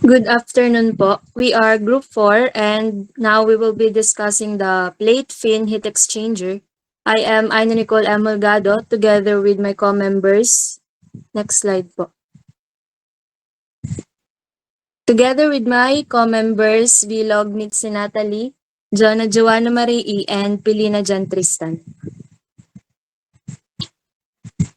Good afternoon po. We are Group 4 and now we will be discussing the plate fin heat exchanger. I am Aina Nicole Emulgado together with my co-members. Next slide po. Together with my co-members, Vlog Mitzi Natalie, Joanna Marie, and Pilina Jan Tristan.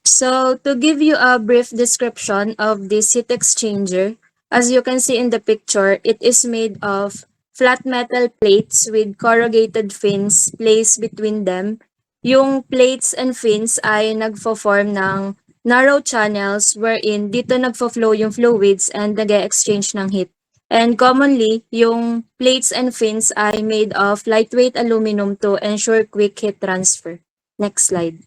So, to give you a brief description of this heat exchanger, as you can see in the picture, it is made of flat metal plates with corrugated fins placed between them. Yung plates and fins ay nagfo-form ng narrow channels wherein dito nagfo-flow yung fluids and nag-exchange ng heat. And commonly, yung plates and fins ay made of lightweight aluminum to ensure quick heat transfer. Next slide.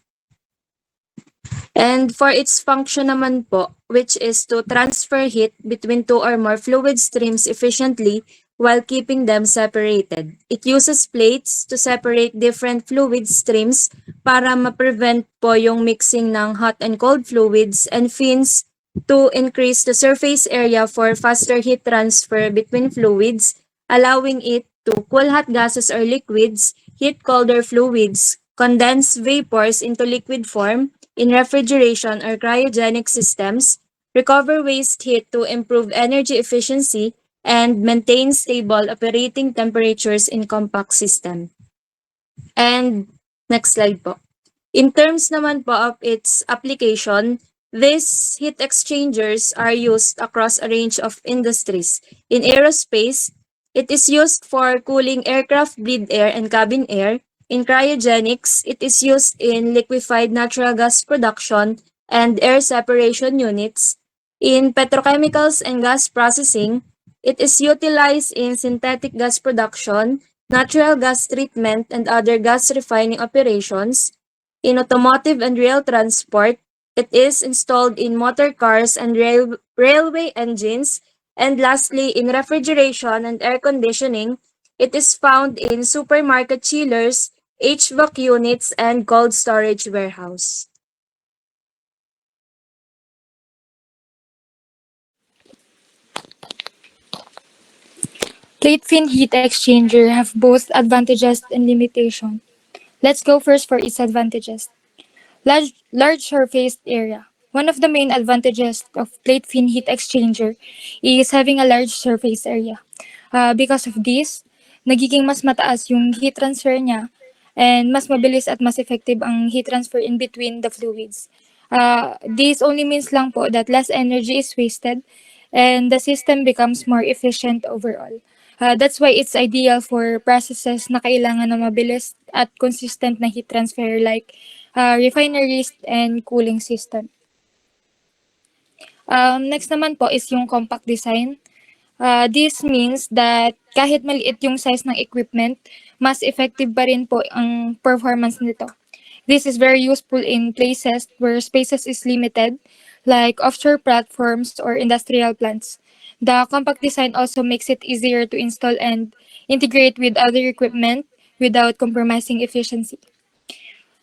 And for its function naman po, which is to transfer heat between two or more fluid streams efficiently while keeping them separated. It uses plates to separate different fluid streams para ma-prevent po yung mixing ng hot and cold fluids, and fins to increase the surface area for faster heat transfer between fluids, allowing it to cool hot gases or liquids, heat colder fluids, condense vapors into liquid form, in refrigeration or cryogenic systems, recover waste heat to improve energy efficiency, and maintain stable operating temperatures in compact system. And next slide po. In terms naman po of its application, these heat exchangers are used across a range of industries. In aerospace, it is used for cooling aircraft bleed air and cabin air. In cryogenics, it is used in liquefied natural gas production and air separation units. In petrochemicals and gas processing, it is utilized in synthetic gas production, natural gas treatment, and other gas refining operations. In automotive and rail transport, it is installed in motor cars and railway engines. And lastly, in refrigeration and air conditioning, it is found in supermarket chillers, HVAC units, and cold storage warehouse. Plate fin heat exchanger have both advantages and limitations. Let's go first for its advantages. Large surface area. One of the main advantages of plate fin heat exchanger is having a large surface area. Because of this, nagiging mas mataas yung heat transfer niya and mas mabilis at mas effective ang heat transfer in between the fluids. This only means lang po that less energy is wasted and the system becomes more efficient overall. That's why it's ideal for processes na kailangan na mabilis at consistent na heat transfer like refineries and cooling system. Next naman po is yung compact design. This means that kahit maliit yung size ng equipment, mas effective pa rin po ang performance nito. This is very useful in places where spaces is limited, like offshore platforms or industrial plants. The compact design also makes it easier to install and integrate with other equipment without compromising efficiency.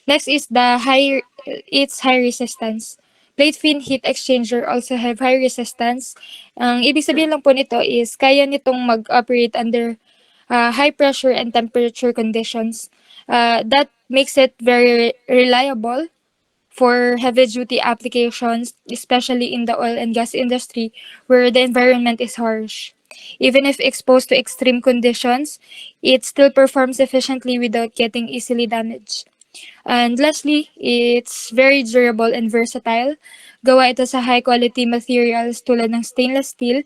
Next is its high resistance. Plate fin heat exchanger also have high resistance. Ang ibig sabihin lang po nito is kaya nitong mag-operate under high pressure and temperature conditions. That makes it very reliable for heavy-duty applications, especially in the oil and gas industry where the environment is harsh. Even if exposed to extreme conditions, it still performs efficiently without getting easily damaged. And lastly, it's very durable and versatile. Gawa ito sa high-quality materials tulad ng stainless steel,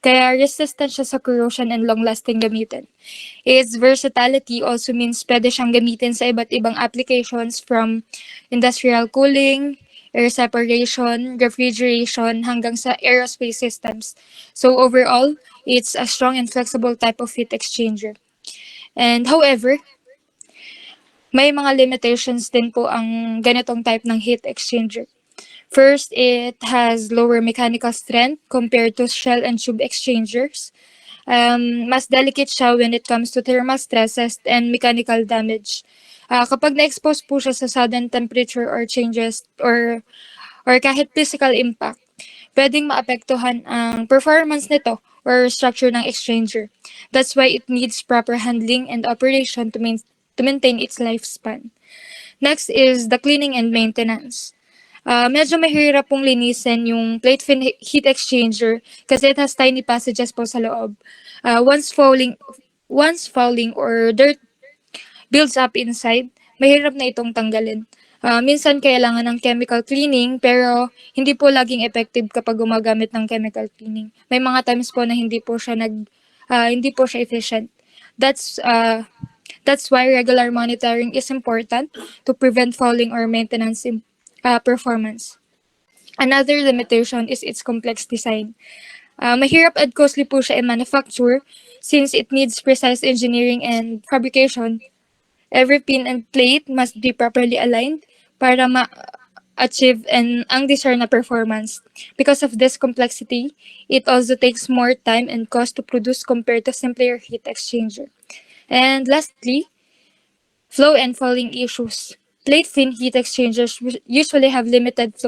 kaya resistant siya sa corrosion and long-lasting gamitin. Its versatility also means pwede siyang gamitin sa iba't ibang applications from industrial cooling, air separation, refrigeration, hanggang sa aerospace systems. So overall, it's a strong and flexible type of heat exchanger. And however, may mga limitations din po ang ganitong type ng heat exchanger. First, it has lower mechanical strength compared to shell and tube exchangers. Mas delicate siya when it comes to thermal stresses and mechanical damage. Kapag na-expose po siya sa sudden temperature or changes or kahit physical impact, pwedeng maapektuhan ang performance nito or structure ng exchanger. That's why it needs proper handling and operation to maintain its lifespan. Next is the cleaning and maintenance. Medyo mahirap pong linisin yung plate fin heat exchanger kasi it has tiny passages po sa loob. Once fouling or dirt builds up inside, mahirap na itong tanggalin. Minsan kailangan ng chemical cleaning pero hindi po laging effective kapag gumagamit ng chemical cleaning. May mga times po na hindi po siya efficient. That's uh, that's why regular monitoring is important to prevent fouling or maintenance performance. Another limitation is its complex design. Mahirap at costly po siya i-manufacture since it needs precise engineering and fabrication. Every pin and plate must be properly aligned para ma-achieve ang desired na performance. Because of this complexity, it also takes more time and cost to produce compared to simpler heat exchanger. And lastly, flow and fouling issues. Plate fin heat exchangers usually have limited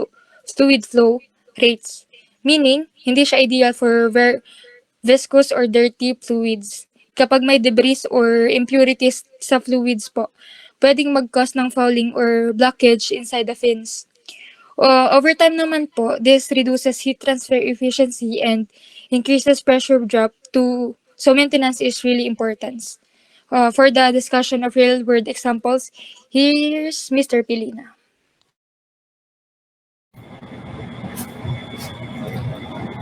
fluid flow rates, meaning hindi siya ideal for viscous or dirty fluids. Kapag may debris or impurities sa fluids po, pwedeng mag-cause ng fouling or blockage inside the fins. Over time naman po, this reduces heat transfer efficiency and increases pressure drop so maintenance is really important. For the discussion of real-world examples, here's Mr. Pilina.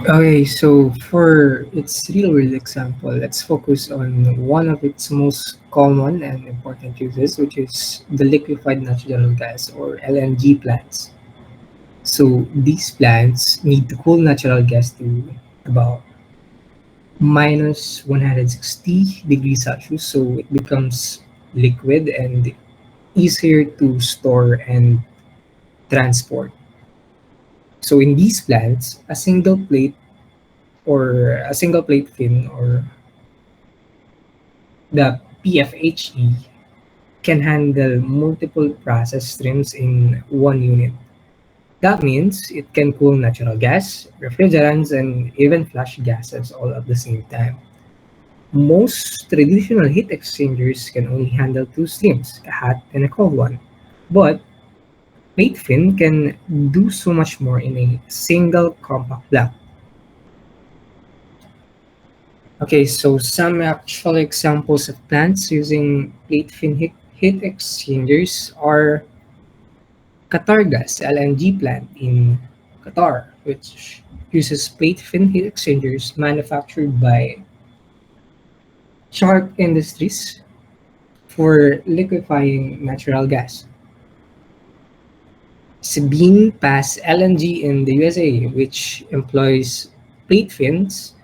Okay, so for its real world example, let's focus on one of its most common and important uses, which is the liquefied natural gas or LNG plants. So these plants need to cool natural gas to about minus 160 degrees Celsius, so it becomes liquid and easier to store and transport. So in these plants, a single plate fin or the PFHE can handle multiple process streams in one unit. That means it can cool natural gas, refrigerants, and even flash gases all at the same time. Most traditional heat exchangers can only handle two streams, a hot and a cold one. But Platefin can do so much more in a single compact block. Okay, so some actual examples of plants using Platefin heat exchangers are Qatargas LNG plant in Qatar, which uses Platefin heat exchangers manufactured by Shark Industries for liquefying natural gas. Sabine Pass LNG in the USA, which employs plate fins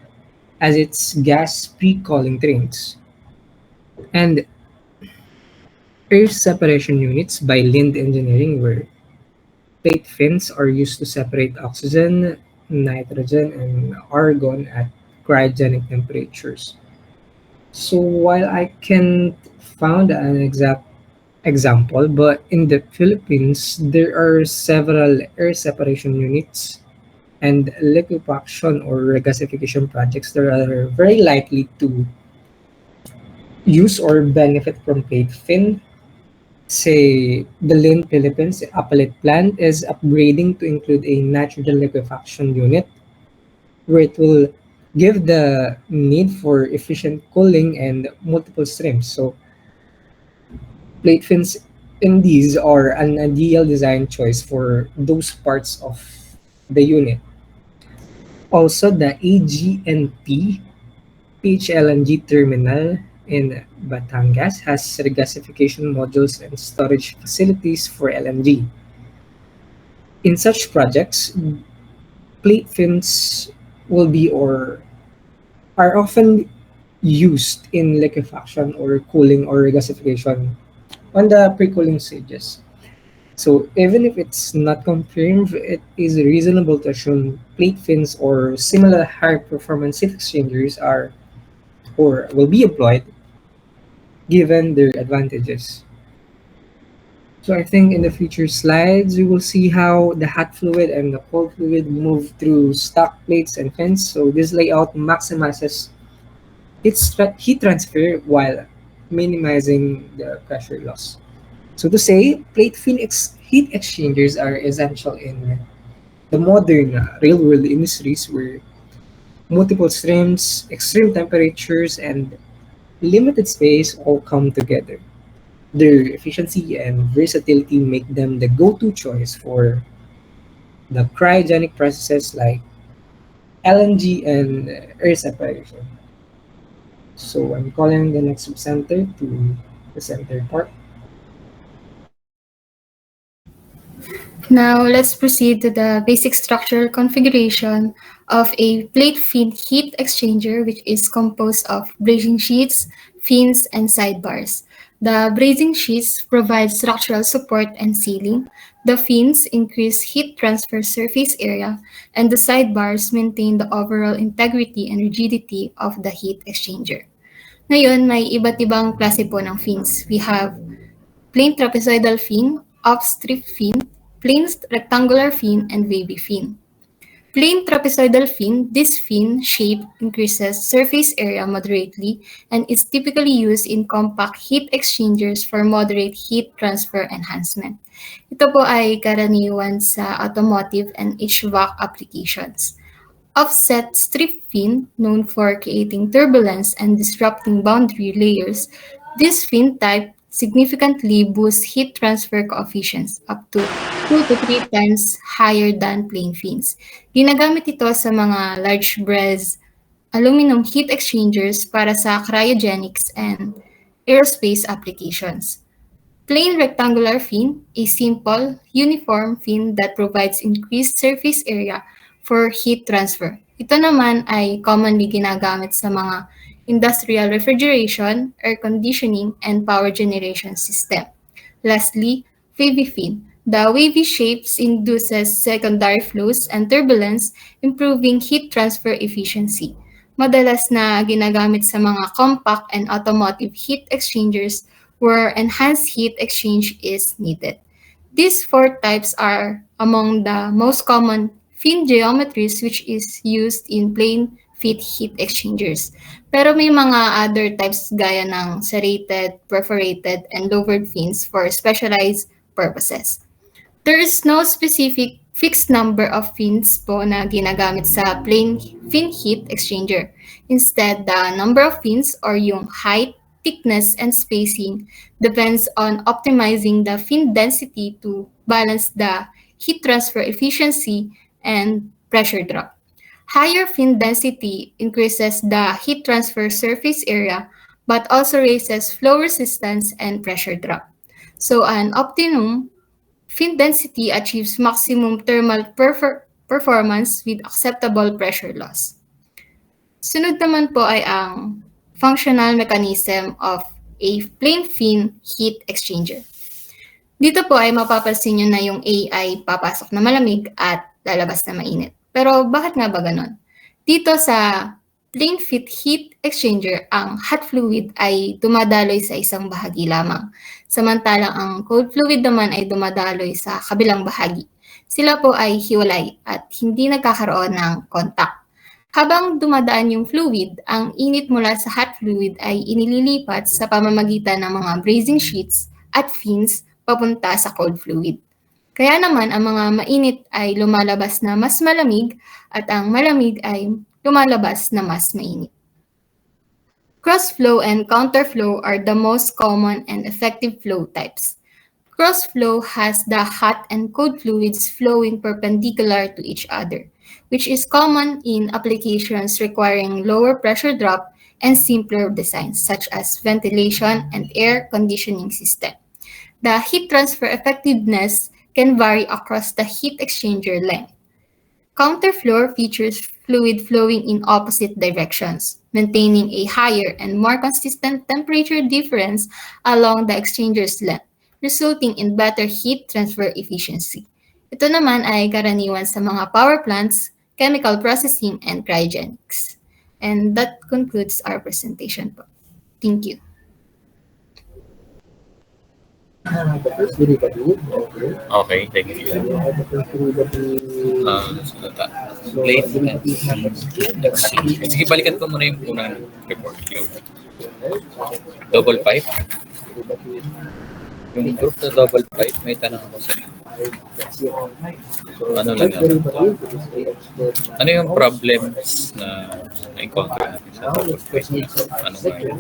as its gas pre-cooling trains, and air separation units by Lind Engineering, where plate fins are used to separate oxygen, nitrogen, and argon at cryogenic temperatures. So while I can't found an exact example, but in the Philippines, there are several air separation units and liquefaction or regasification projects that are very likely to use or benefit from plate fin. Say, the Lin Philippines Apalit plant is upgrading to include a nitrogen liquefaction unit where it will give the need for efficient cooling and multiple streams. So plate fins in these are an ideal design choice for those parts of the unit. Also, the AGNP PHLNG terminal in Batangas has regasification modules and storage facilities for LNG. In such projects, plate fins will be or are often used in liquefaction or cooling or regasification on the pre-cooling stages. So even if it's not confirmed, it is reasonable to assume plate fins or similar high performance heat exchangers are or will be employed given their advantages. So I think in the future slides, we will see how the hot fluid and the cold fluid move through stock plates and fins. So this layout maximizes heat transfer while minimizing the pressure loss. So to say, heat exchangers are essential in the modern real-world industries where multiple streams, extreme temperatures, and limited space all come together. Their efficiency and versatility make them the go-to choice for the cryogenic processes like LNG and air separation. So I'm calling the next presenter to present their part. Now, let's proceed to the basic structural configuration of a plate fin heat exchanger, which is composed of brazing sheets, fins, and sidebars. The brazing sheets provide structural support and sealing. The fins increase heat transfer surface area, and the sidebars maintain the overall integrity and rigidity of the heat exchanger. Ngayon, may iba't ibang klase po ng fins. We have plain trapezoidal fin, off-strip fin, plain rectangular fin, and wavy fin. Plain trapezoidal fin, this fin shape increases surface area moderately and is typically used in compact heat exchangers for moderate heat transfer enhancement. Ito po ay karaniwan sa automotive and HVAC applications. Offset strip fin, known for creating turbulence and disrupting boundary layers, this fin type significantly boosts heat transfer coefficients up to 2 to 3 times higher than plain fins. Ginagamit ito sa mga large bres aluminum heat exchangers para sa cryogenics and aerospace applications. Plain rectangular fin, a simple, uniform fin that provides increased surface area for heat transfer. Ito naman ay commonly ginagamit sa mga industrial refrigeration, air conditioning, and power generation system. Lastly, wavy fin. The wavy shapes induces secondary flows and turbulence, improving heat transfer efficiency. Madalas na ginagamit sa mga compact and automotive heat exchangers where enhanced heat exchange is needed. These four types are among the most common fin geometries which is used in plain fit heat exchangers. Pero may mga other types gaya ng serrated, perforated, and lowered fins for specialized purposes. There is no specific fixed number of fins po na ginagamit sa plain fin heat exchanger. Instead, the number of fins or yung height, thickness, and spacing depends on optimizing the fin density to balance the heat transfer efficiency and pressure drop. Higher fin density increases the heat transfer surface area but also raises flow resistance and pressure drop. So an optimum fin density achieves maximum thermal performance with acceptable pressure loss. Sunod naman po ay ang functional mechanism of a plain fin heat exchanger. Dito po ay mapapansin nyo na yung A ay papasok na malamig at lalabas na mainit. Pero bakit nga ba ganon? Dito sa plain fit heat exchanger, ang hot fluid ay dumadaloy sa isang bahagi lamang. Samantalang ang cold fluid naman ay dumadaloy sa kabilang bahagi. Sila po ay hiwalay at hindi nagkakaroon ng contact. Habang dumadaan yung fluid, ang init mula sa hot fluid ay inililipat sa pamamagitan ng mga brazing sheets at fins papunta sa cold fluid. Kaya naman ang mga mainit ay lumalabas na mas malamig at ang malamig ay lumalabas na mas mainit. Cross-flow and counterflow are the most common and effective flow types. Cross-flow has the hot and cold fluids flowing perpendicular to each other, which is common in applications requiring lower pressure drop and simpler designs such as ventilation and air conditioning system. The heat transfer effectiveness can vary across the heat exchanger length. Counterflow features fluid flowing in opposite directions, maintaining a higher and more consistent temperature difference along the exchanger's length, resulting in better heat transfer efficiency. Ito naman ay karaniwan sa mga power plants, chemical processing, and cryogenics. And that concludes our presentation po. Thank you. The first derivative, okay. Okay, thank you. We have the first derivative. So, plate and exchange. Sige, balikan ko muna yung unang report. Yung double pipe. Yung group na double pipe, may tanong ako sa inyo. Ano lang naman? Ano yung problems na na-encounter natin sa double pipe? Ano nga yun?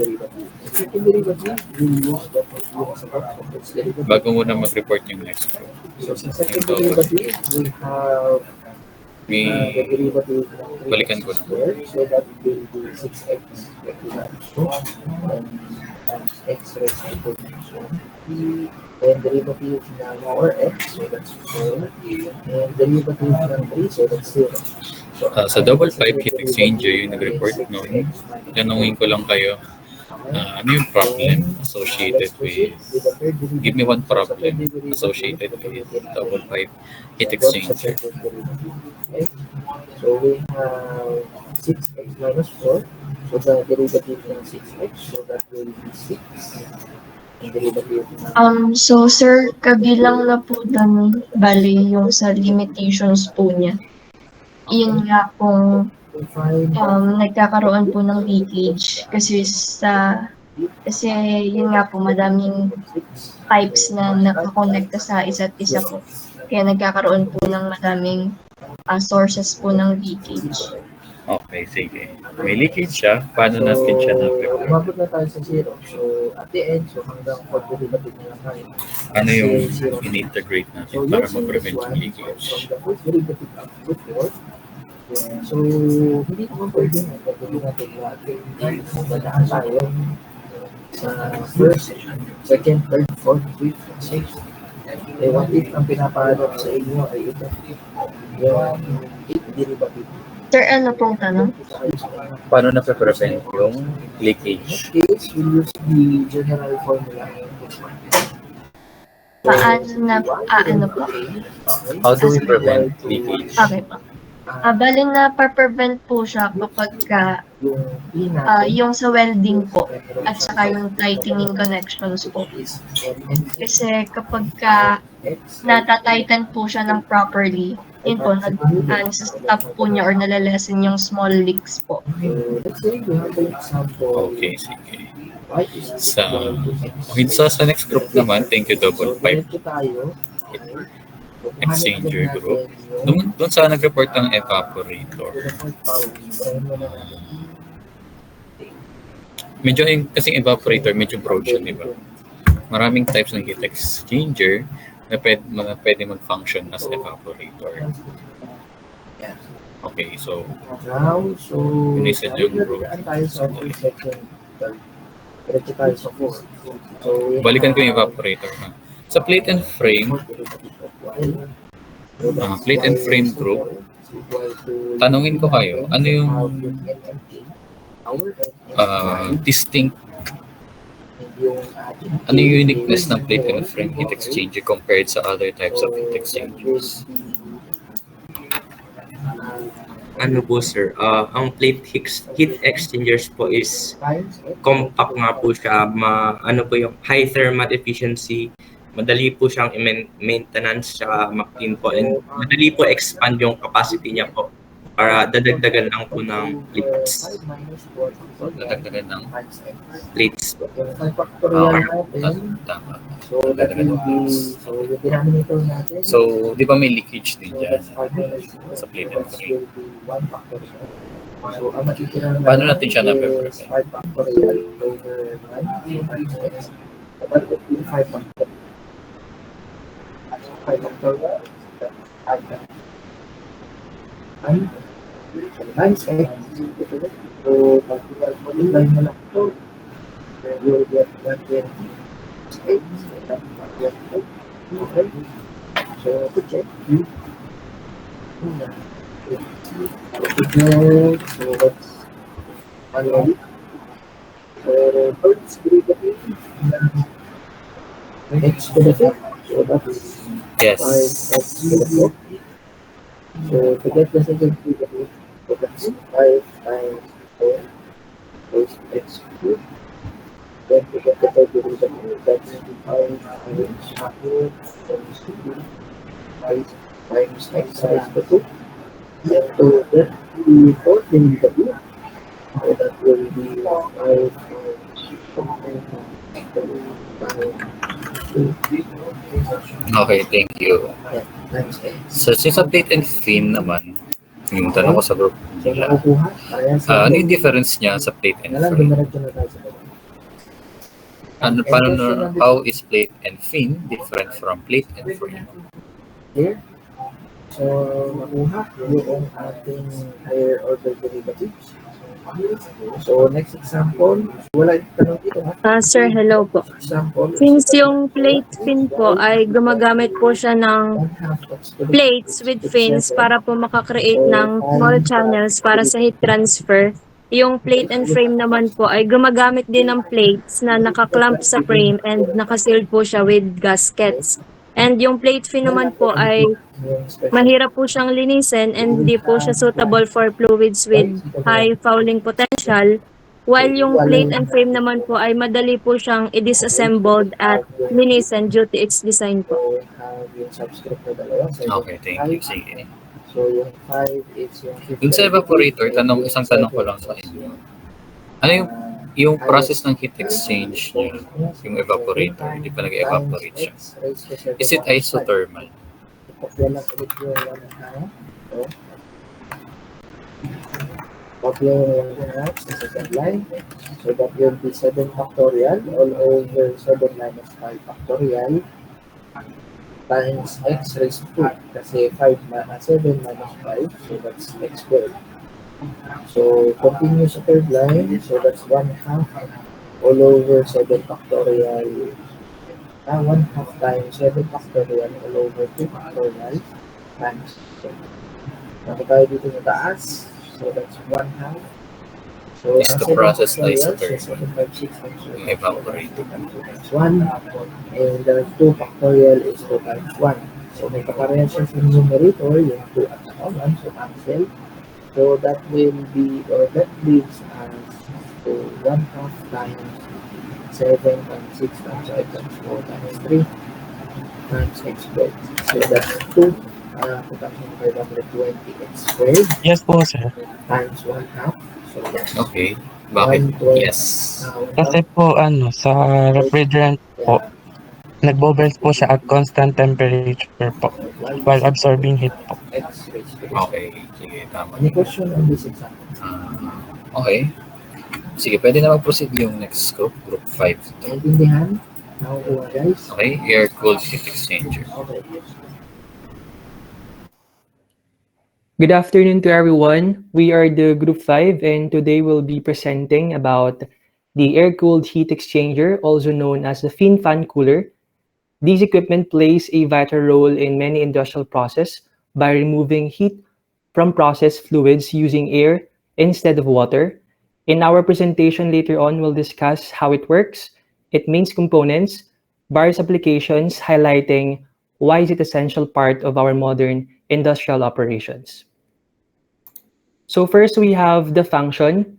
Bago muna mag-report yung next group. So, sa second derivative, we have May the derivative ng 3x balikan ko. squared. So, that will be 6x and x raised to 1. Then derivative ng 4x, so that's 4. And derivative ng 3, so that's 0. So, Sa double pipe heat exchanger yung nag-report noon, tanungin ko lang kayo, ano yung problem associated with, give me one problem associated with double pipe heat exchanger. Okay. So we have 6x minus 4. So the derivative ng 6x, so that will be 6. And derivative ng So sir, kabilang na po doon, bali yung sa limitations po niya. Yun nga kung 5. nagkakaroon po ng leakage kasi yun nga po madaming pipes na nakakonekta sa isa't isa po. Kaya nagkakaroon po ng madaming sources po ng leakage. Okay, sige. May leakage siya, paano natin siya na-report? Umabot na tayo sa 0. So at the end, so hanggang 4 derivative na lang tayo. Ano yung Kasi 0 na. in-integrate So natin para using ma-prevent this yung one, leakage? from the first derivative up to 4. So, hindi naman pwede na pwede natin natin magdaan tayo sa first, second, third, fourth, fifth, and sixth. Eh, what if ang pinapahanap sa inyo ay ito? Yung 8 derivative. Sir, ano pong tanong? Paano na-prevent yung In leakage? this case, we use the general formula. Ano po? How do we prevent leakage? Okay po. Bali na pa-prevent po siya kapag Yung P natin yung sa welding po at saka yung tightening connections po. is N Kasi kapag X. natatighten po siya ng properly, yun po, nasa-stop po niya or nalalesen yung small leaks po. So, let's say we have an example. Okay, sige. Y is Sa, equal to X. sa next group naman, thank you double pipe Diretso tayo. exchanger group. Doon sa nag-report ng evaporator. Medyo yung kasing evaporator, medyo broad siya, di ba? Maraming types ng heat exchanger na pwede mag-function as evaporator. Okay, so Now, so, Yun is a joke, bro. daan tayo sa section third. Diretso tayo sa fourth. So, we balikan ko have yung evaporator. Sa plate and frame, plate and frame group, tanungin ko kayo, ano yung distinct, ano yung uniqueness ng plate and frame heat exchanger compared sa other types of heat exchangers? Ano po sir, ang heat exchangers po is compact nga po siya, ano po yung high thermal efficiency, madali po siyang maintenance sa machine po, and madali po expand yung capacity niya po para dadagdagan lang po ng plates. Nadagdagan ng Plates po. Factorial natin. tama. So, that will be, so, yung denominator natin. So, di ba may leakage din So, dyan that's 5 minus 4. sa plate and That frame? will be 1 factorial. So, ang matitira na Paano natin siya is na-prevent? 5 factorial over 1 times x. So, that would be 5 factorial. 5 factorial. 5 factorial. Times x. So, multiply mo lang ito. Then you will get 120. Okay. So, to check. So, that's manually. So, first derivative x to the fifth. So, that's Yes. 5x to the fifth. So, to get the second derivative, so that's 5 times 4 is x cubed. Then to get the third derivative. That's 5 times 5 times x raised to 2. And to get the fourth derivative, so that will be 5 Okay, thank you. times x. So, since sa plate and fin naman, yung tanong ko sa group So, nila, nakukuha. Kaya ano yung difference niya sa plate and Nalang, fin? dumiretso na tayo sa baba. Ano, paano na, how is plate and fin different from plate and fin? Here. So, nakuha yung ating higher order derivatives. So, next example. Wala yung tanong dito, ha? Sir, hello po. Example. Since yung plate fin po ay gumagamit po siya ng 1/2 x to the plates with fins para po makakreate ng small channels para sa heat transfer. Yung plate and frame naman po ay gumagamit din ng plates na nakaklamp sa frame and nakasealed po siya with gaskets. And yung plate fin naman po ay yung special mahirap po siyang linisin and hindi po siya suitable for fluids with high fouling potential. While yung plate and frame naman po ay madali po siyang i-disassembled at linisin due to its design po. So, we have yung subscript na dalawa. Okay, thank you. Sige. So, yung 5 is yung Dun sa evaporator, isang tanong ko lang sa inyo. Ano yung process ng heat exchange niya, yung evaporator, hindi pa nag-evaporate siya. Is it isothermal? Kopya lang ulit yung 1/2. So, kopya yung 1/2 sa second line. So, that will be 7 factorial all over 7 minus 5 factorial times x raised to 2. Kasi 7 minus 5, so that's x squared. So, continue sa third line. So, that's 1/2 all over 7 factorial. 1/2 times 7 factorial all over 2 factorial times 2. Naku tayo dito sa taas. So, that's 1/2. So, Is ang the 7 process factorial, isothermal? so 756 times 2 Yung evaporator. times 1. And the 2 factorial is 2 times 1. So, may kaparehan siya sa numerator, yung 2 at saka 1. So, cancel. So, that will be, or that leaves us to 1/2 times 7 times 6 times 5 times 4 times 3 times x squared. So, that's 2 2,520 x squared Yes po, sir. times 1/2. So, that's Okay. Bakit? 120. Yes. Kasi po, sa refrigerant po, nagbo-burst po siya at constant temperature po while absorbing heat po. X raised to Okay. Sige, tama. Any question on this example? Okay. Sige, pwede na mag-proceed yung next group, group 5. Naintindihan? Nakukuha, guys? Okay, air-cooled heat exchanger. Okay. Good afternoon to everyone. We are the Group 5 and today we'll be presenting about the air-cooled heat exchanger, also known as the fin fan cooler. This equipment plays a vital role in many industrial processes by removing heat from process fluids using air instead of water. In our presentation later on, we'll discuss how it works, its main components, various applications highlighting why is it essential part of our modern industrial operations. So first we have the function.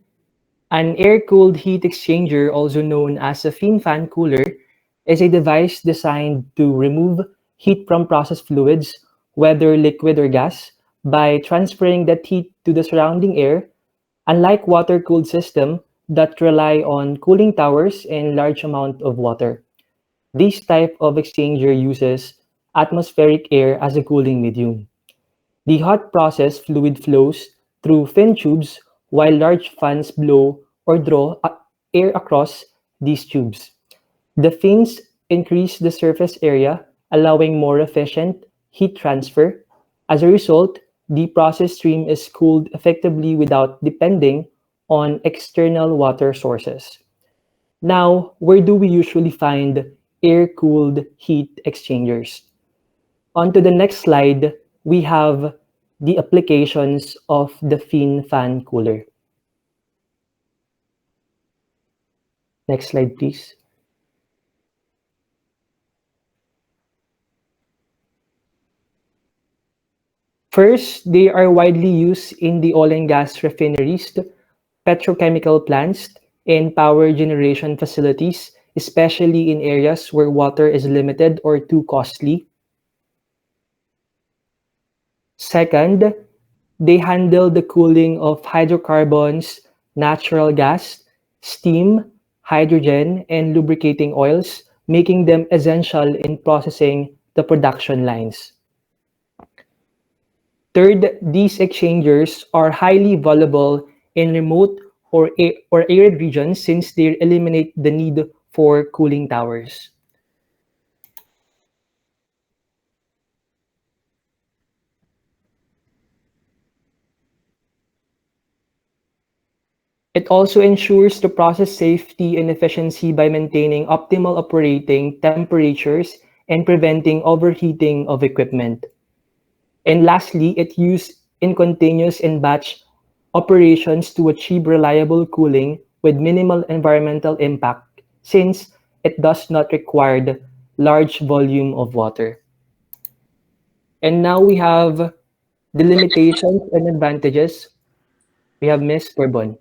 An air-cooled heat exchanger, also known as a fin fan cooler, is a device designed to remove heat from process fluids, whether liquid or gas, by transferring that heat to the surrounding air. Unlike water-cooled system that rely on cooling towers and large amount of water, this type of exchanger uses atmospheric air as a cooling medium. The hot process fluid flows through fin tubes while large fans blow or draw air across these tubes. The fins increase the surface area, allowing more efficient heat transfer. As a result, the process stream is cooled effectively without depending on external water sources. Now, where do we usually find air-cooled heat exchangers? On to the next slide, we have the applications of the fin fan cooler. Next slide, please. First, they are widely used in the oil and gas refineries, petrochemical plants, and power generation facilities especially in areas where water is limited or too costly. Second, they handle the cooling of hydrocarbons, natural gas, steam, hydrogen, and lubricating oils, making them essential in processing the production lines. Third, these exchangers are highly valuable in remote or arid regions since they eliminate the need for cooling towers. It also ensures the process safety and efficiency by maintaining optimal operating temperatures and preventing overheating of equipment. And lastly, it used in continuous and batch operations to achieve reliable cooling with minimal environmental impact since it does not require large volume of water. And now we have the limitations and advantages. We have Miss Bourbon.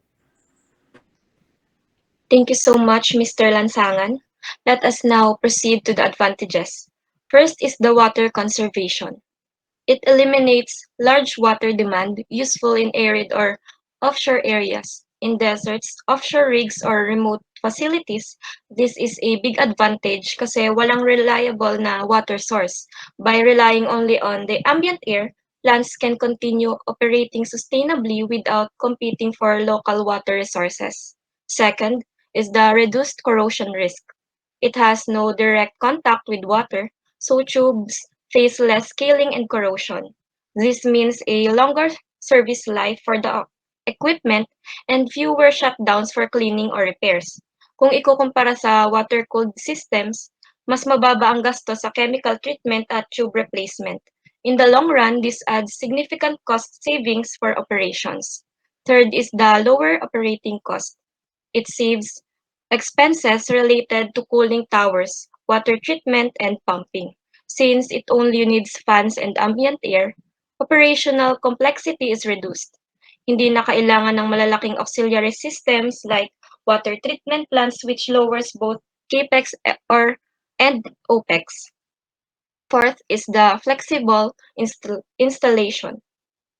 Thank you so much, Mr. Lansangan. Let us now proceed to the advantages. First is the water conservation. It eliminates large water demand useful in arid or offshore areas. In deserts, offshore rigs, or remote facilities, this is a big advantage kasi walang reliable na water source. By relying only on the ambient air, plants can continue operating sustainably without competing for local water resources. Second is the reduced corrosion risk. It has no direct contact with water, so tubes face less scaling and corrosion. This means a longer service life for the equipment and fewer shutdowns for cleaning or repairs. Kung ikukumpara sa water-cooled systems, mas mababa ang gasto sa chemical treatment at tube replacement. In the long run, this adds significant cost savings for operations. Third is the lower operating cost. It saves expenses related to cooling towers, water treatment, and pumping. Since it only needs fans and ambient air, operational complexity is reduced. Hindi na kailangan ng malalaking auxiliary systems like water treatment plants which lowers both capex and opex. Fourth is the flexible installation.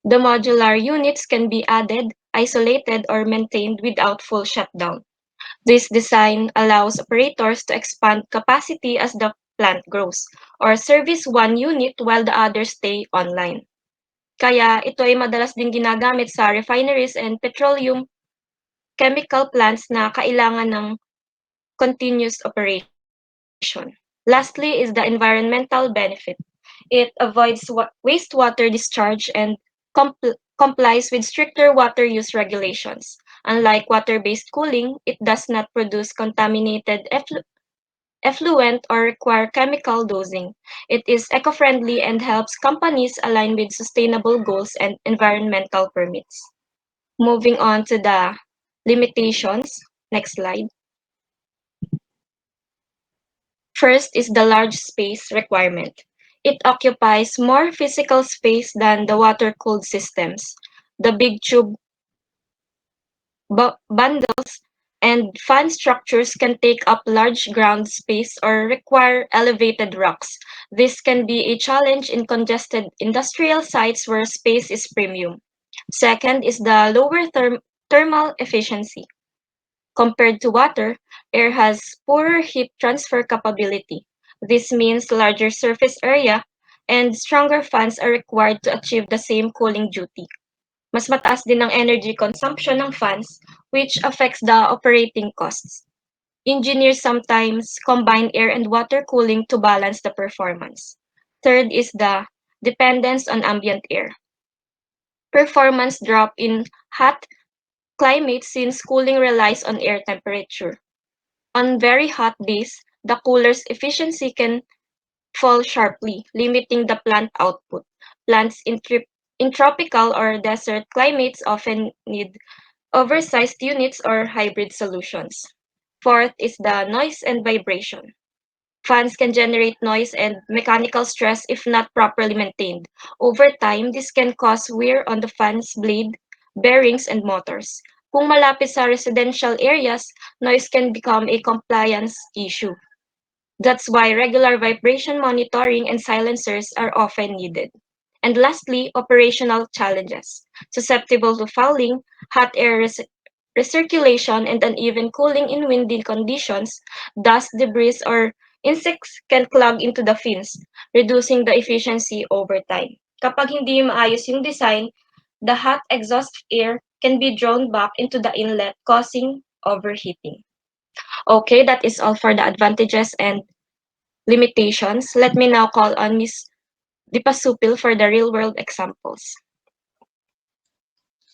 The modular units can be added, isolated, or maintained without full shutdown. This design allows operators to expand capacity as the plant grows, or service one unit while the others stay online. Kaya ito ay madalas din ginagamit sa refineries and petroleum chemical plants na kailangan ng continuous operation. Lastly is the environmental benefit. It avoids wastewater discharge and complies with stricter water use regulations. Unlike water-based cooling, it does not produce contaminated effluent or require chemical dosing. It is eco-friendly and helps companies align with sustainable goals and environmental permits. Moving on to the limitations. Next slide. First is the large space requirement. It occupies more physical space than the water-cooled systems. The big tube bundles and fan structures can take up large ground space or require elevated racks. This can be a challenge in congested industrial sites where space is premium. Second is the lower thermal efficiency. Compared to water, air has poorer heat transfer capability. This means larger surface area and stronger fans are required to achieve the same cooling duty. Mas mataas din ang energy consumption ng fans, which affects the operating costs. Engineers sometimes combine air and water cooling to balance the performance. Third is the dependence on ambient air. Performance drop in hot climates since cooling relies on air temperature. On very hot days, the cooler's efficiency can fall sharply, limiting the plant output. Plants in tropical or desert climates often need oversized units or hybrid solutions. Fourth is the noise and vibration. Fans can generate noise and mechanical stress if not properly maintained. Over time, this can cause wear on the fan's blade, bearings, and motors. Kung malapit sa residential areas, noise can become a compliance issue. That's why regular vibration monitoring and silencers are often needed. And lastly, operational challenges. Susceptible to fouling, hot air recirculation, and uneven cooling in windy conditions, dust, debris, or insects can clog into the fins, reducing the efficiency over time. Kapag hindi maayos yung design, the hot exhaust air can be drawn back into the inlet, causing overheating. Okay, that is all for the advantages and limitations. Let me now call on Ms. Dipasupil for the real-world examples.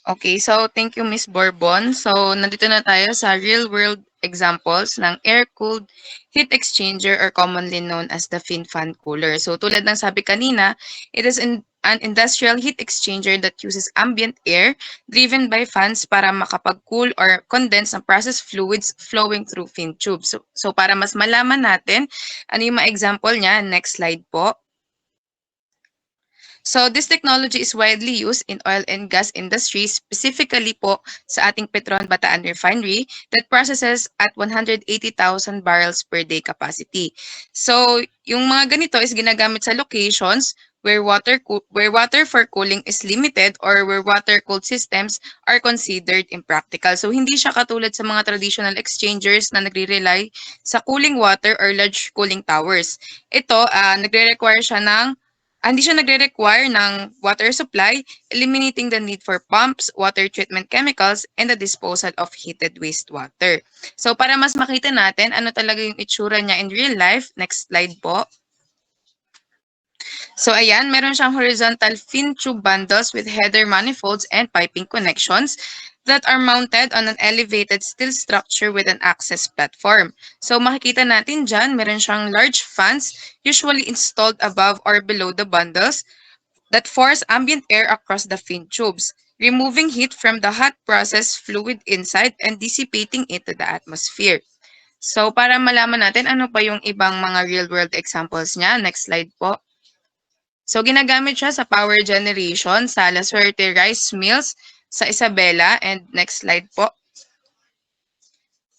Okay, so thank you, Miss Bourbon. So, nandito na tayo sa real-world examples ng air-cooled heat exchanger or commonly known as the fin-fan cooler. So, tulad ng sabi kanina, it is an industrial heat exchanger that uses ambient air driven by fans para makapag-cool or condense ng processed fluids flowing through fin tubes. So, para mas malaman natin, ano yung mga example niya, next slide po. So this technology is widely used in oil and gas industry, specifically po sa ating Petron Bataan Refinery that processes at 180,000 barrels per day capacity. So yung mga ganito is ginagamit sa locations where water for cooling is limited or where water-cooled systems are considered impractical. So hindi siya katulad sa mga traditional exchangers na nagre-rely sa cooling water or large cooling towers. Ito, nagre-require siya ng hindi siya nagre-require ng water supply, eliminating the need for pumps, water treatment chemicals, and the disposal of heated wastewater. So para mas makita natin ano talaga yung itsura niya in real life, next slide po. So ayan, meron siyang horizontal fin tube bundles with header manifolds and piping connections that are mounted on an elevated steel structure with an access platform. So makikita natin dyan, meron siyang large fans usually installed above or below the bundles that force ambient air across the fin tubes, removing heat from the hot process fluid inside and dissipating it to the atmosphere. So para malaman natin ano pa yung ibang mga real-world examples niya, next slide po. So ginagamit siya sa power generation sa La Suerte Rice Mills sa Isabela, and next slide po.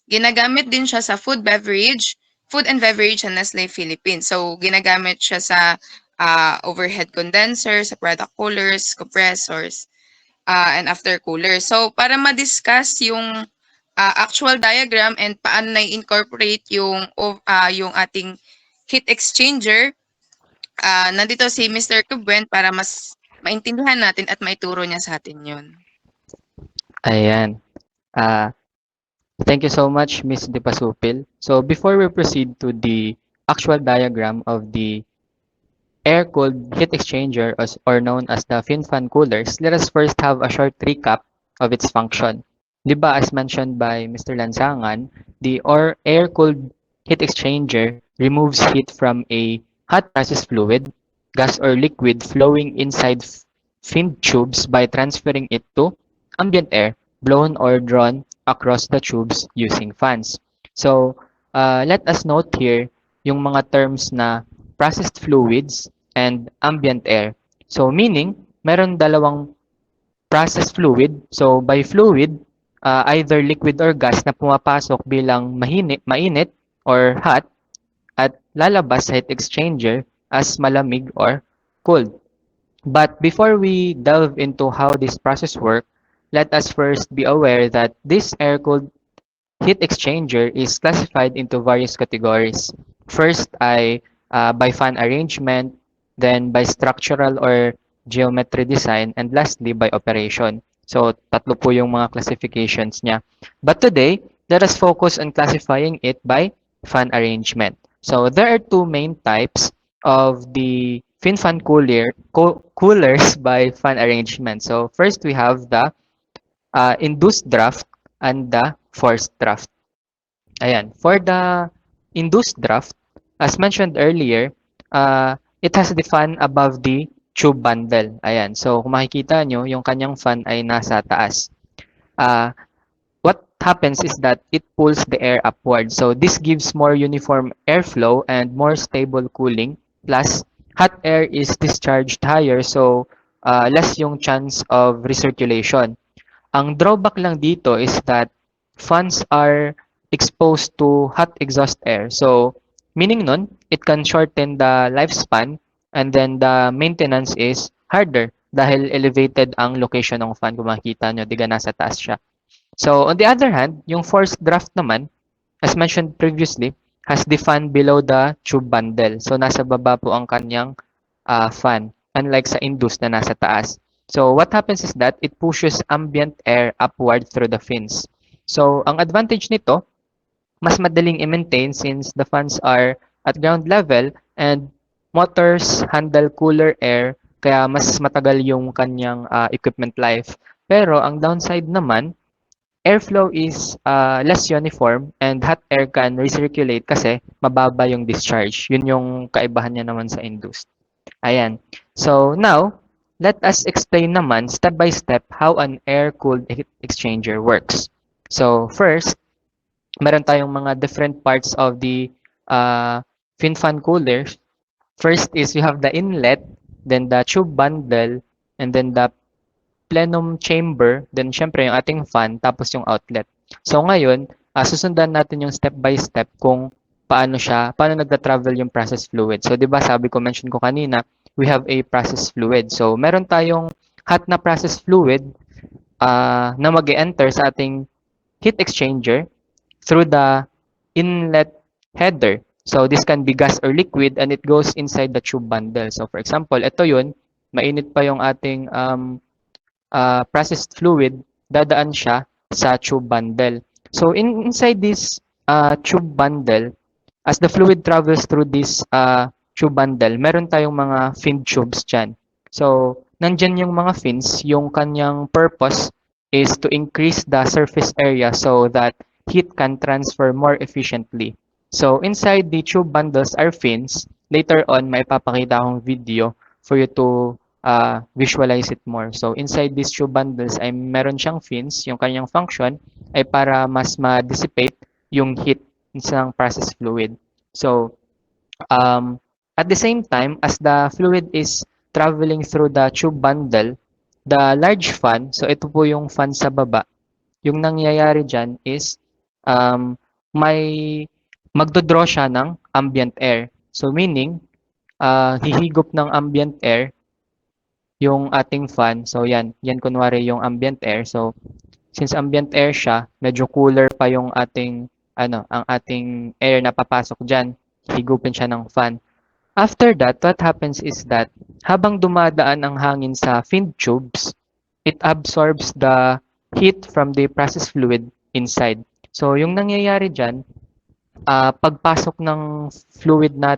Ginagamit din siya sa food and beverage sa Nestle Philippines. So ginagamit siya sa overhead condenser, sa product coolers, compressors, and after coolers. So para ma-discuss yung actual diagram and paano na-incorporate yung ating heat exchanger, nandito si Mr. Cubuen para mas maintindihan natin at maituro niya sa atin yun. Ayan. Thank you so much, Ms. Dipasupil. So before we proceed to the actual diagram of the air-cooled heat exchanger or known as the fin-fan coolers, let us first have a short recap of its function. Diba, as mentioned by Mr. Lansangan, the air-cooled heat exchanger removes heat from a hot process fluid, gas or liquid flowing inside fin tubes by transferring it to ambient air blown or drawn across the tubes using fans. So, let us note here yung mga terms na processed fluids and ambient air. So, meaning, meron dalawang processed fluid. So, by fluid, either liquid or gas na pumapasok bilang mainit or hot at lalabas sa heat exchanger as malamig or cold. But before we delve into how this process works, let us first be aware that this air-cooled heat exchanger is classified into various categories. First ay by fan arrangement, then by structural or geometry design, and lastly by operation. So tatlo po yung mga classifications niya. But today, let us focus on classifying it by fan arrangement. So there are two main types of the fin-fan coolers by fan arrangement. So first we have the induced draft and the forced draft. Ayan. For the induced draft, as mentioned earlier, it has the fan above the tube bundle. Ayan. So kung makikita nyo, yung kanyang fan ay nasa taas. What happens is that it pulls the air upward. So this gives more uniform airflow and more stable cooling. Plus, hot air is discharged higher, so less yung chance of recirculation. Ang drawback lang dito is that fans are exposed to hot exhaust air. So, meaning nun, it can shorten the lifespan and then the maintenance is harder dahil elevated ang location ng fan. Kung makikita nyo, diga nasa taas siya. So, on the other hand, yung forced draft naman, as mentioned previously, has the fan below the tube bundle. So, nasa baba po ang kanyang fan, unlike sa induced na nasa taas. So, what happens is that it pushes ambient air upward through the fins. So, ang advantage nito, mas madaling i-maintain since the fans are at ground level and motors handle cooler air kaya mas matagal yung kanyang equipment life. Pero ang downside naman, airflow is less uniform and hot air can recirculate kasi mababa yung discharge. Yun yung kaibahan niya naman sa induced. Ayan. So now, let us explain naman step by step how an air-cooled heat exchanger works. So first, meron tayong mga different parts of the fin fan cooler. First is you have the inlet, then the tube bundle, and then the plenum chamber, then syempre yung ating fan, tapos yung outlet. So ngayon, susundan natin yung step by step kung paano nagta-travel yung process fluid. So 'di ba sabi ko, mention ko kanina, we have a process fluid. So meron tayong hot na process fluid na mag-enter sa ating heat exchanger through the inlet header. So this can be gas or liquid and it goes inside the tube bundle. So for example, ito yun, mainit pa yung ating processed fluid, dadaan siya sa tube bundle. So inside this tube bundle, as the fluid travels through this tube bundle, meron tayong mga fin tubes dyan. So nandyan yung mga fins, yung kanyang purpose is to increase the surface area so that heat can transfer more efficiently. So inside the tube bundles are fins. Later on, may papakita akong video for you to visualize it more. So inside these tube bundles ay meron siyang fins. Yung kanyang function ay para mas ma-dissipate yung heat ng process fluid. So at the same time, as the fluid is traveling through the tube bundle, the large fan, so ito po yung fan sa baba, yung nangyayari dyan is may magdodraw siya ng ambient air. So meaning, hihigop ng ambient air yung ating fan. So yan kunwari yung ambient air. So since ambient air siya, medyo cooler pa yung ating ang ating air na papasok diyan. Higupin siya ng fan. After that, what happens is that habang dumadaan ang hangin sa fin tubes, it absorbs the heat from the process fluid inside. So yung nangyayari diyan, pagpasok ng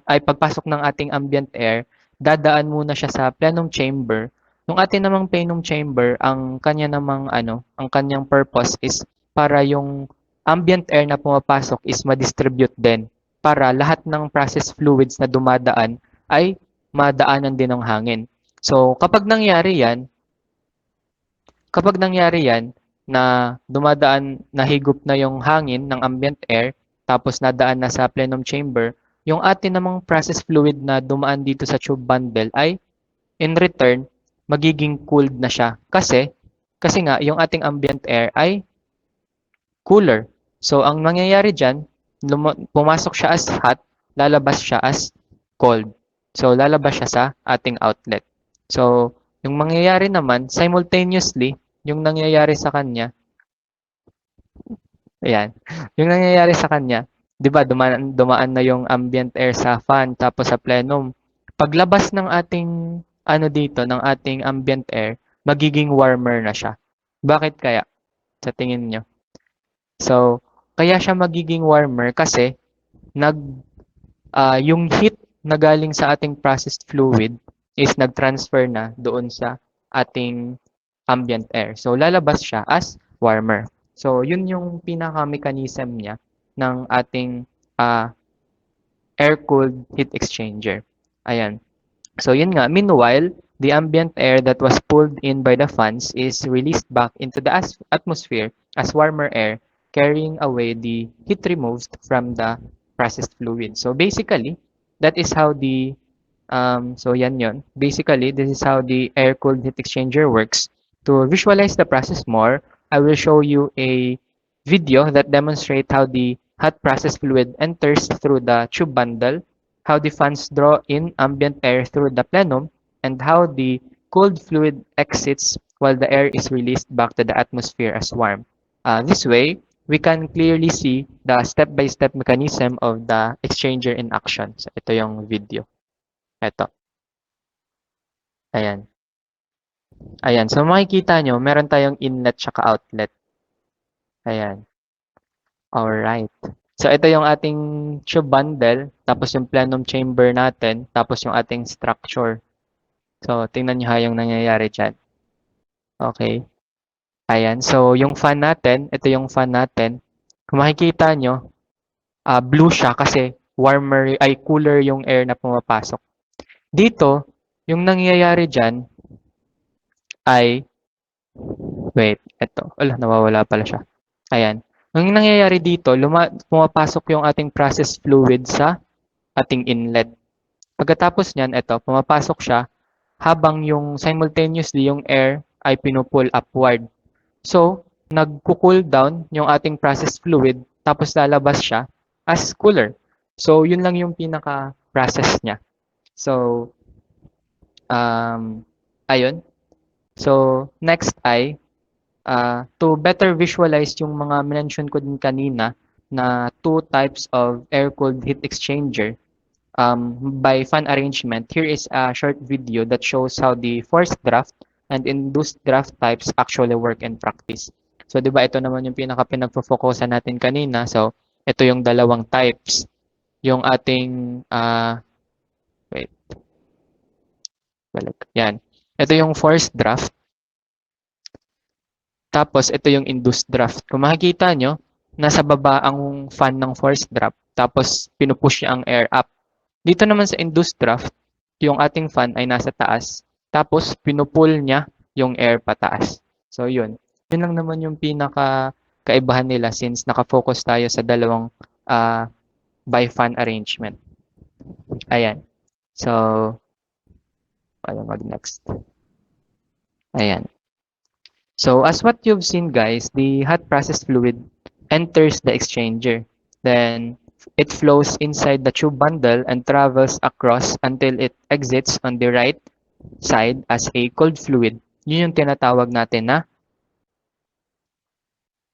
pagpasok ng ating ambient air, dadaan muna siya sa plenum chamber. Yung ating namang plenum chamber, ang kanyang purpose is para yung ambient air na pumapasok is ma-distribute din para lahat ng process fluids na dumadaan ay madaanan din ng hangin. So kapag nangyari yan na dumadaan, nahigop na yung hangin ng ambient air, tapos nadaan na sa plenum chamber, yung atin namang process fluid na dumaan dito sa tube bundle ay in return, magiging cooled na siya. Kasi nga, yung ating ambient air ay cooler. So, ang nangyayari dyan, pumasok siya as hot, lalabas siya as cold. So, lalabas siya sa ating outlet. So, yung mangyayari naman, simultaneously, yung nangyayari sa kanya, ayan, yung nangyayari sa kanya, di ba, dumaan na yung ambient air sa fan, tapos sa plenum. Paglabas ng ating, ng ating ambient air, magiging warmer na siya. Bakit kaya? Sa tingin nyo? So, kaya siya magiging warmer kasi yung heat na galing sa ating processed fluid is nag-transfer na doon sa ating ambient air. So, lalabas siya as warmer. So, yun yung pinaka-mechanism niya ng ating air-cooled heat exchanger. Ayan. So, yun nga. Meanwhile, the ambient air that was pulled in by the fans is released back into the atmosphere as warmer air, carrying away the heat removed from the processed fluid. So, basically, that is how the Basically, this is how the air-cooled heat exchanger works. To visualize the process more, I will show you a video that demonstrates how the hot process fluid enters through the tube bundle, how the fans draw in ambient air through the plenum, and how the cold fluid exits while the air is released back to the atmosphere as warm. This way, we can clearly see the step-by-step mechanism of the exchanger in action. So, ito yung video. Ito. Ayan. Ayan. So, makikita nyo, meron tayong inlet tsaka outlet. Ayan. Alright. So, ito yung ating tube bundle, tapos yung plenum chamber natin, tapos yung ating structure. So, tingnan nyo ha yung nangyayari dyan. Okay. Ayan. So, yung fan natin, ito yung fan natin. Kung makikita nyo, blue siya kasi warmer, ay cooler yung air na pumapasok. Dito, yung nangyayari dyan ay, wait, ito. Wala, nawawala pala siya. Ayan. Ang nangyayari dito, pumapasok yung ating process fluid sa ating inlet. Pagkatapos niyan, ito, pumapasok siya habang yung simultaneously yung air ay pinupull upward. So, nagko-cool down yung ating process fluid tapos lalabas siya as cooler. So, yun lang yung pinaka-process niya. So, ayun. So, next ay to better visualize yung mga mention ko din kanina na two types of air-cooled heat exchanger by fan arrangement, here is a short video that shows how the forced draft and induced draft types actually work in practice. So, di ba, ito naman yung pinagpo-focusan natin kanina. So, ito yung dalawang types. Yung ating, wait. Balik. Yan. Ito yung forced draft. Tapos, ito yung induced draft. Kung makikita nyo, nasa baba ang fan ng forced draft. Tapos, pinupush niya ang air up. Dito naman sa induced draft, yung ating fan ay nasa taas. Tapos, pinupull niya yung air pataas. So, yun. Yun lang naman yung pinaka-kaibahan nila since nakafocus tayo sa dalawang by fan arrangement. Ayan. So, next. Ayan. So, as what you've seen, guys, the hot process fluid enters the exchanger. Then, it flows inside the tube bundle and travels across until it exits on the right side as a cold fluid. Yun yung tinatawag natin na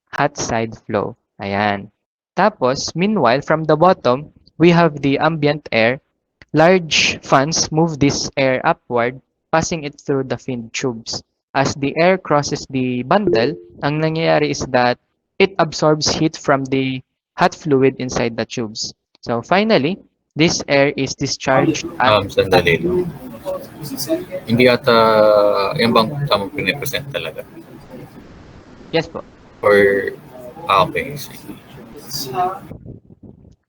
hot side flow. Ayan. Tapos, meanwhile, from the bottom, we have the ambient air. Large fans move this air upward, passing it through the fin tubes. As the air crosses the bundle, ang nangyayari is that it absorbs heat from the hot fluid inside the tubes. So finally, this air is discharged at... Sandali. Hindi ata, yan bang tamang pinipresent talaga? Yes po. Or, okay. Sige.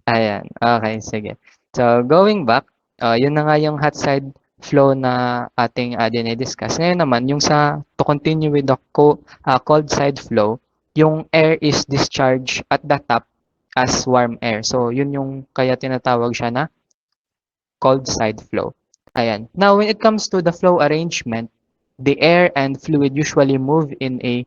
Ayan, okay, sige. So going back, yun na nga yung hot side flow na ating dinidiscuss. Ngayon naman, yung to continue with the cold side flow, yung air is discharged at the top as warm air. So, yun yung kaya tinatawag siya na cold side flow. Ayan. Now, when it comes to the flow arrangement, the air and fluid usually move in a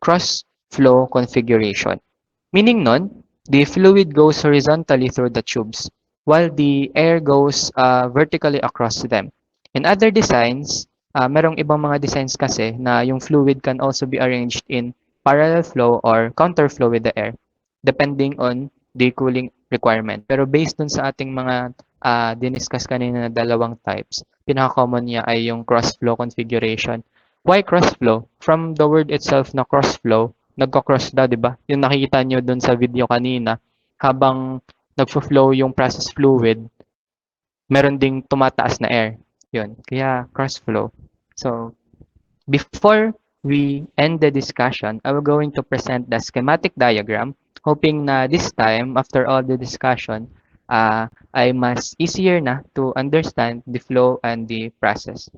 cross-flow configuration. Meaning nun, the fluid goes horizontally through the tubes, while the air goes vertically across them. In other designs, merong ibang mga designs kasi na yung fluid can also be arranged in parallel flow or counterflow with the air, depending on the cooling requirement. Pero based dun sa ating mga diniscuss kanina na dalawang types, pinaka-common niya ay yung cross-flow configuration. Why cross-flow? From the word itself na cross-flow, nagko-cross daw, di ba? Yung nakikita nyo dun sa video kanina, habang nagfo-flow yung process fluid, meron ding tumataas na air. Yun, kaya cross-flow. So, before we end the discussion, I'm going to present the schematic diagram, hoping na this time, after all the discussion, ay mas easier na to understand the flow and the process.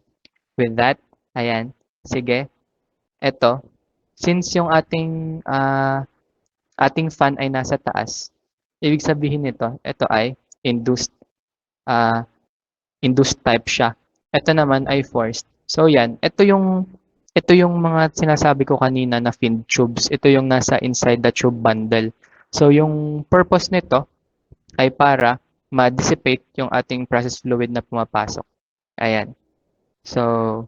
With that, ayan, sige, eto, since yung ating fan ay nasa taas, ibig sabihin nito, ito ay induced type siya. Ito naman ay forced. So yan, ito yung ito yung mga sinasabi ko kanina na fin tubes. Ito yung nasa inside the tube bundle. So yung purpose nito ay para ma-dissipate yung ating process fluid na pumapasok. Ayan. So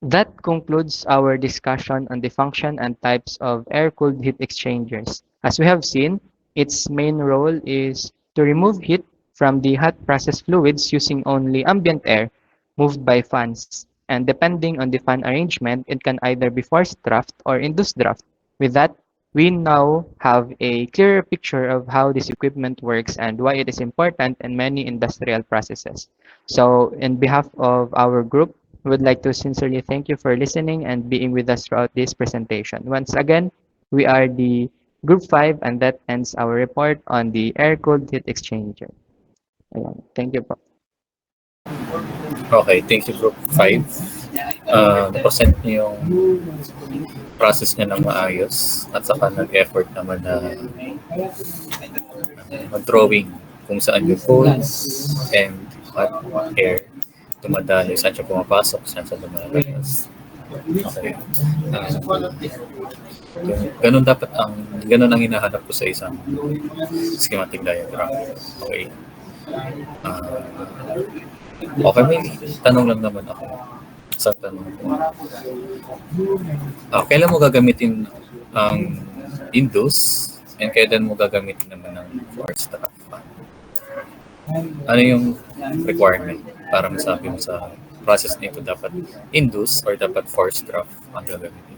that concludes our discussion on the function and types of air-cooled heat exchangers. As we have seen, its main role is to remove heat from the hot process fluids using only ambient air moved by fans. And depending on the fan arrangement, it can either be forced draft or induced draft. With that, we now have a clearer picture of how this equipment works and why it is important in many industrial processes. So, in behalf of our group, we would like to sincerely thank you for listening and being with us throughout this presentation. Once again, we are the Group 5 and that ends our report on the air-cooled heat exchanger. Ayan. Thank you po. Okay, thank you Group 5. Na-present niyo yung process niya ng maayos at saka nag-effort naman na mag-drawing kung saan yung coals and hot air dumadalo, saan siya pumapasok, saan siya lumalabas. Okay. Ganun ang hinahanap ko sa isang schematic diagram. Okay. Okay, may tanong lang naman ako. Sa tanong ko. Kailan mo gagamitin ang induce and kailan mo gagamitin naman ang force draft fan? Ano yung requirement para masabi mo sa process nito, dapat induce or dapat force draft ang gagamitin?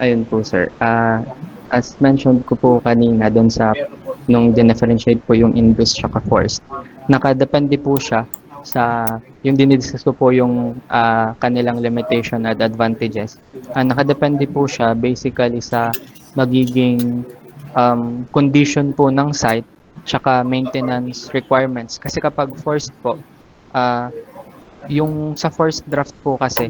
Ayun po sir. As mentioned ko po kanina doon sa nung dinifferentiate po yung induced tsaka forced, nakadepende po siya sa yung dinidiscuss ko po yung kanilang limitation at advantages. Nakadepende po siya basically sa magiging condition po ng site tsaka maintenance requirements. Kasi kapag forced po, yung sa forced draft po kasi,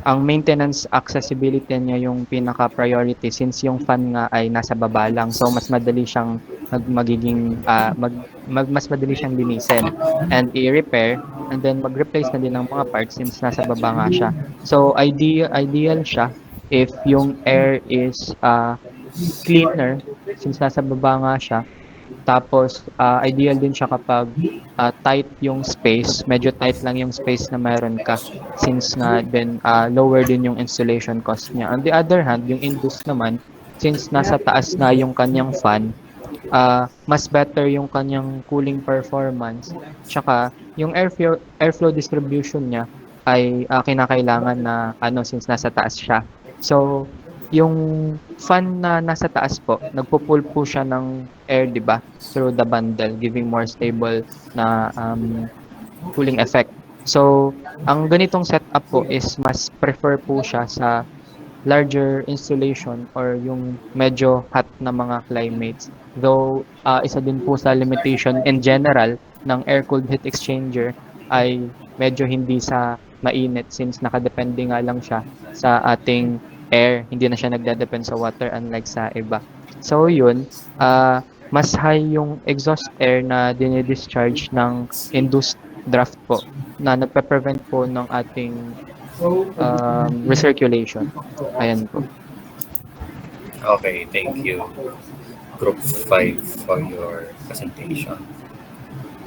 ang maintenance accessibility niya yung pinaka-priority since yung fan nga ay nasa baba lang. So, mas madali siyang mas madali siyang linisin and i-repair and then mag-replace na din ng mga parts since nasa baba nga siya. So, ideal siya if yung air is cleaner since nasa baba nga siya. Tapos, ideal din siya kapag tight yung space, medyo tight lang yung space na meron ka since nga then lower din yung installation cost niya. On the other hand, yung induced naman, since nasa taas na yung kanyang fan, mas better yung kanyang cooling performance. Tsaka, yung airflow distribution niya ay kinakailangan na since nasa taas siya. So, yung fan na nasa taas po, nagpo-pull po siya ng air, di ba? Through the bundle, giving more stable na cooling effect. So, ang ganitong setup po is mas prefer po siya sa larger installation or yung medyo hot na mga climates. Though, isa din po sa limitation in general ng air-cooled heat exchanger ay medyo hindi sa mainit since nakadepende nga lang siya sa ating air, hindi na siya nagdadepend sa water unlike sa iba. So yun, mas high yung exhaust air na dinidischarge ng induced draft po na nagpe-prevent po ng ating recirculation. Ayan po. Okay, thank you Group 5 for your presentation.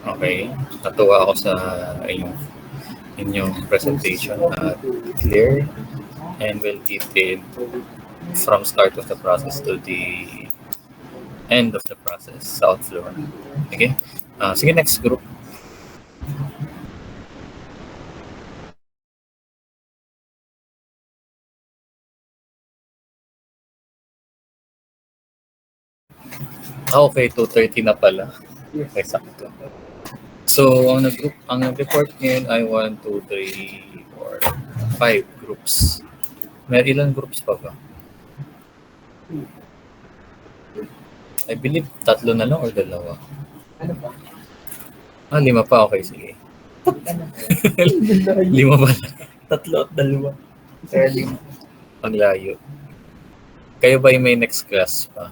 Okay, natuwa ako sa inyong presentation at clear and well detailed from start of the process to the end of the process sa outflow. Okay? Sige, next group. Okay, 2:30 na pala. Okay, sakto. So, ang nag-report ngayon ay 1, 2, 3, 4, 5 groups. May ilang groups pa ba? I believe 3 na lang or 2. 5 pa. 5 pa, okay, sige. Lima ba? Tatlo at dalawa. Kaya lima. Ang layo. Kayo ba may next class pa?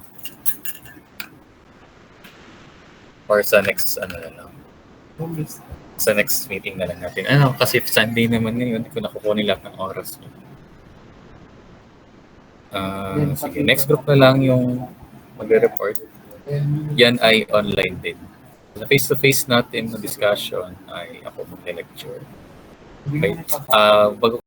Or sa next, ano na lang? Sa next meeting na lang natin. Ano, kasi Sunday naman ngayon, hindi ko nakukunin lahat ng oras. Sige, next group na lang yung magre-report. Yan ay online din. Sa face-to-face natin na discussion ay ako mag-lecture. Okay. Bago